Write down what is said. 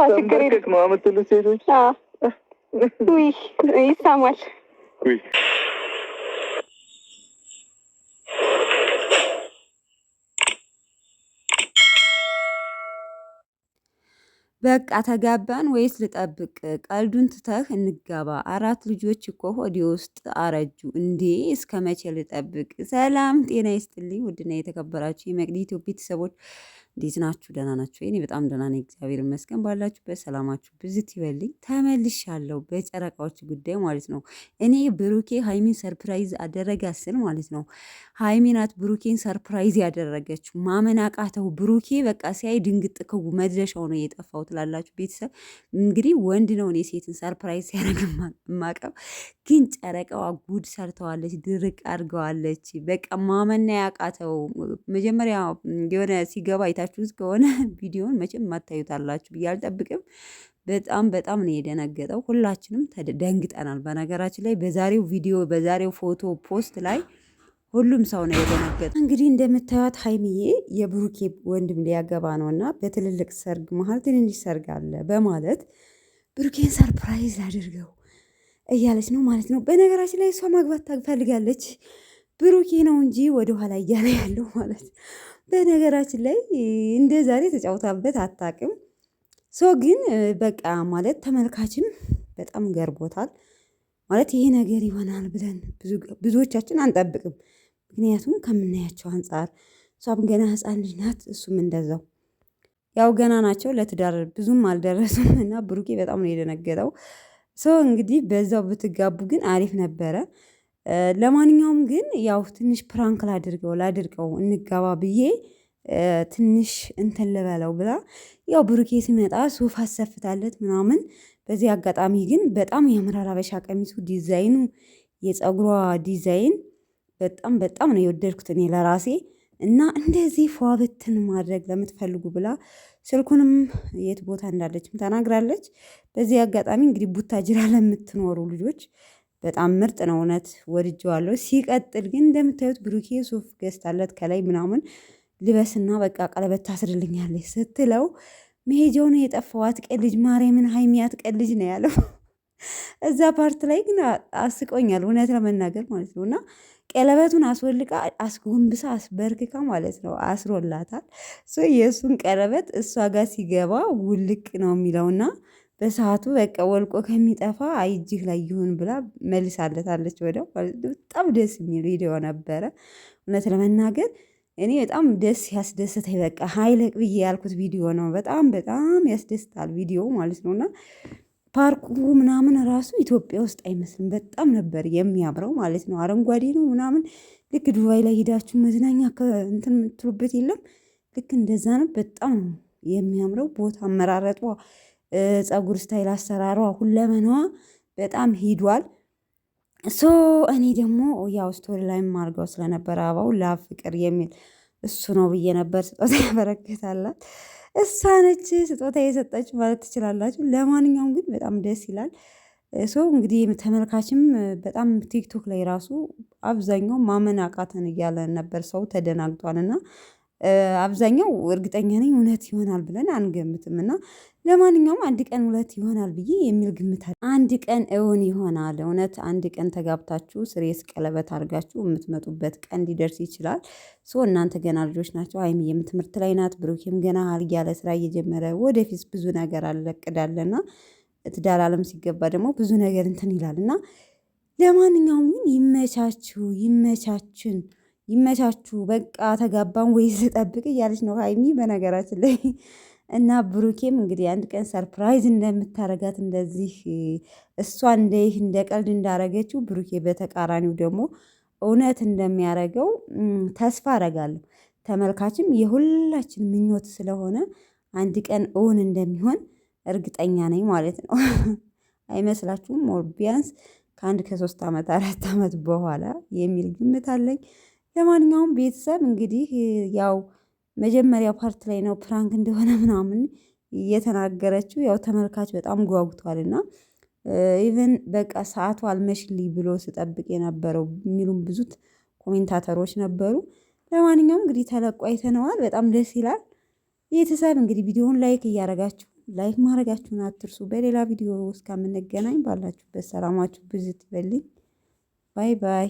ችግር የለም ነው የምትሉት ሴቶች? ውይ ይሳማል። በቃ ተጋባን ወይስ ልጠብቅ? ቀልዱን ትተህ እንጋባ። 4 ልጆች እኮ ሆዴ ውስጥ አረጁ እንዴ! እስከ መቼ ልጠብቅ? ሰላም ጤና ይስጥልኝ። ውድና የተከበራችሁ የመቅዲ ኢትዮጵያ ቤተሰቦች እንዴት ናችሁ? ደህና ናችሁ? እኔ በጣም ደህና ነኝ፣ እግዚአብሔር ይመስገን። ባላችሁበት ሰላማችሁ ብዝት ይበልኝ። ተመልሻለሁ በጨረቃዎች ጉዳይ ማለት ነው። እኔ ብሩኬ ሃይሚን ሰርፕራይዝ አደረጋ ስል ማለት ነው። ሃይሚ ናት ብሩኬን ሰርፕራይዝ ያደረገችው። ማመን አቃተው። ብሩኬ በቃ ሲያይ ድንግጥ ክው መድረሻው ነው የጠፋው ትላላችሁ ቤተሰብ። እንግዲህ ወንድ ነው እኔ ሴትን ሰርፕራይዝ ሲያደርግ የማውቀው፣ ግን ጨረቃዋ ጉድ ሰርተዋለች፣ ድርቅ አድርገዋለች። በቃ ማመን ያቃተው። መጀመሪያ የሆነ ሲገባ አይታችሁት ከሆነ ቪዲዮን መቼም ማታዩታላችሁ ብዬ አልጠብቅም። በጣም ነው የደነገጠው። ሁላችንም ደንግጠናል። በነገራችን ላይ በዛሬው ቪዲዮ በዛሬው ፎቶ ፖስት ላይ ሁሉም ሰው ነው የደነገጠ። እንግዲህ እንደምታዩት ሃይሚዬ የብሩኬ ወንድም ሊያገባ ነው እና በትልልቅ ሰርግ መሀል ትንንሽ ሰርግ አለ በማለት ብሩኬን ሰርፕራይዝ አድርገው እያለች ነው ማለት ነው። በነገራችን ላይ እሷ ማግባት ታፈልጋለች፣ ብሩኬ ነው እንጂ ወደኋላ እያለ ያለው ማለት ነው። በነገራችን ላይ እንደ ዛሬ ተጫውታበት አታውቅም። ሶ ግን በቃ ማለት ተመልካችም በጣም ገርቦታል ማለት ይሄ ነገር ይሆናል ብለን ብዙዎቻችን አንጠብቅም። ምክንያቱም ከምናያቸው አንጻር እሷም ገና ሕፃን ልጅ ናት፣ እሱም እንደዛው ያው ገና ናቸው፣ ለትዳር ብዙም አልደረሱም እና ብሩኬ በጣም ነው የደነገጠው። ሰው እንግዲህ በዛው ብትጋቡ ግን አሪፍ ነበረ። ለማንኛውም ግን ያው ትንሽ ፕራንክ ላድርገው እንጋባ ብዬ ትንሽ እንትን ልበለው ብላ ያው ብሩኬ ሲመጣ ሱፍ አሰፍታለት ምናምን። በዚህ አጋጣሚ ግን በጣም ያምራል አበሻ ቀሚሱ፣ ዲዛይኑ፣ የፀጉሯ ዲዛይን በጣም ነው የወደድኩት እኔ ለራሴ። እና እንደዚህ ፏብትን ማድረግ ለምትፈልጉ ብላ ስልኩንም የት ቦታ እንዳለችም ተናግራለች። በዚህ አጋጣሚ እንግዲህ ቡታጅራ ለምትኖሩ ልጆች በጣም ምርጥ ነው፣ እውነት ወድጀዋለሁ። ሲቀጥል ግን እንደምታዩት ብሩኬ ሱፍ ገዝታለት ከላይ ምናምን ልበስና በቃ ቀለበት ታስርልኛለች ስትለው መሄጃው ነው የጠፋው። አትቀልጅ ማርያምን ሃይሚ አትቀልጅ ነው ያለው። እዛ ፓርት ላይ ግን አስቆኛል እውነት ለመናገር ማለት ነው። እና ቀለበቱን አስወልቃ አስጎንብሳ አስበርክካ ማለት ነው አስሮላታል። የእሱን ቀለበት እሷ ጋር ሲገባ ውልቅ ነው የሚለውና በሰዓቱ በቃ ወልቆ ከሚጠፋ አይጅህ ላይ ይሁን ብላ መልሳለታለች ወዲያው። በጣም ደስ የሚል ቪዲዮ ነበረ እውነት ለመናገር እኔ በጣም ደስ ያስደስተኝ በቃ ሀይለቅ ብዬ ያልኩት ቪዲዮ ነው። በጣም ያስደስታል ቪዲዮ ማለት ነው። እና ፓርኩ ምናምን ራሱ ኢትዮጵያ ውስጥ አይመስልም፣ በጣም ነበር የሚያምረው ማለት ነው። አረንጓዴ ነው ምናምን፣ ልክ ዱባይ ላይ ሄዳችሁ መዝናኛ እንትን የምትሉበት የለም፣ ልክ እንደዛ ነው። በጣም ነው የሚያምረው ቦታ አመራረጧ፣ ፀጉር ስታይል አሰራሯ፣ ሁለመናዋ በጣም ሂዷል። እኔ ደግሞ ያው ስቶሪ ላይ ማርገው ስለነበረ አበባው ላቭ ፍቅር የሚል እሱ ነው ብዬ ነበር ስጦታ ያበረከታላት እሷ ነች ስጦታ የሰጠች ማለት ትችላላችሁ። ለማንኛውም ግን በጣም ደስ ይላል። እንግዲህ ተመልካችም በጣም ቲክቶክ ላይ ራሱ አብዛኛው ማመን አቃተን እያለ ነበር፣ ሰው ተደናግጧልና አብዛኛው እርግጠኛ ነኝ እውነት ይሆናል ብለን አንገምትም። እና ለማንኛውም አንድ ቀን እውነት ይሆናል ብዬ የሚል ግምት አለ። አንድ ቀን እውን ይሆናል እውነት። አንድ ቀን ተጋብታችሁ ስሬስ ቀለበት አድርጋችሁ የምትመጡበት ቀን ሊደርስ ይችላል። እናንተ ገና ልጆች ናቸው። ሃይሚዬም ትምህርት ላይ ናት፣ ብሩኬም ገና ያለ ስራ እየጀመረ ወደፊት ብዙ ነገር አለቅዳለና ትዳር አለም ሲገባ ደግሞ ብዙ ነገር እንትን ይላል። እና ለማንኛውም ግን ይመቻችሁ በቃ ተጋባን ወይስ ልጠብቅ እያለች ነው ሃይሚ በነገራችን ላይ። እና ብሩኬም እንግዲህ አንድ ቀን ሰርፕራይዝ እንደምታረጋት እንደዚህ እሷ እንደ ቀልድ እንዳረገችው ብሩኬ በተቃራኒው ደግሞ እውነት እንደሚያረገው ተስፋ አረጋለሁ። ተመልካችም የሁላችን ምኞት ስለሆነ አንድ ቀን እውን እንደሚሆን እርግጠኛ ነኝ ማለት ነው። አይመስላችሁም? ቢያንስ ከ3 ዓመት 4 ዓመት በኋላ የሚል ግምት አለኝ። ለማንኛውም ቤተሰብ እንግዲህ ያው መጀመሪያ ፓርት ላይ ነው ፕራንክ እንደሆነ ምናምን እየተናገረችው፣ ያው ተመልካች በጣም ጓጉቷልና ኢቨን በቃ ሰዓቱ አልመሽልኝ ብሎ ስጠብቅ የነበረው የሚሉም ብዙ ኮሜንታተሮች ነበሩ። ለማንኛውም እንግዲህ ተለቆ አይተነዋል። በጣም ደስ ይላል። ቤተሰብ እንግዲህ ቪዲዮውን ላይክ እያደረጋችሁ ላይክ ማድረጋችሁን አትርሱ። በሌላ ቪዲዮ እስከምንገናኝ ባላችሁበት ሰላማችሁ ብዝት ይበልኝ። ባይ ባይ።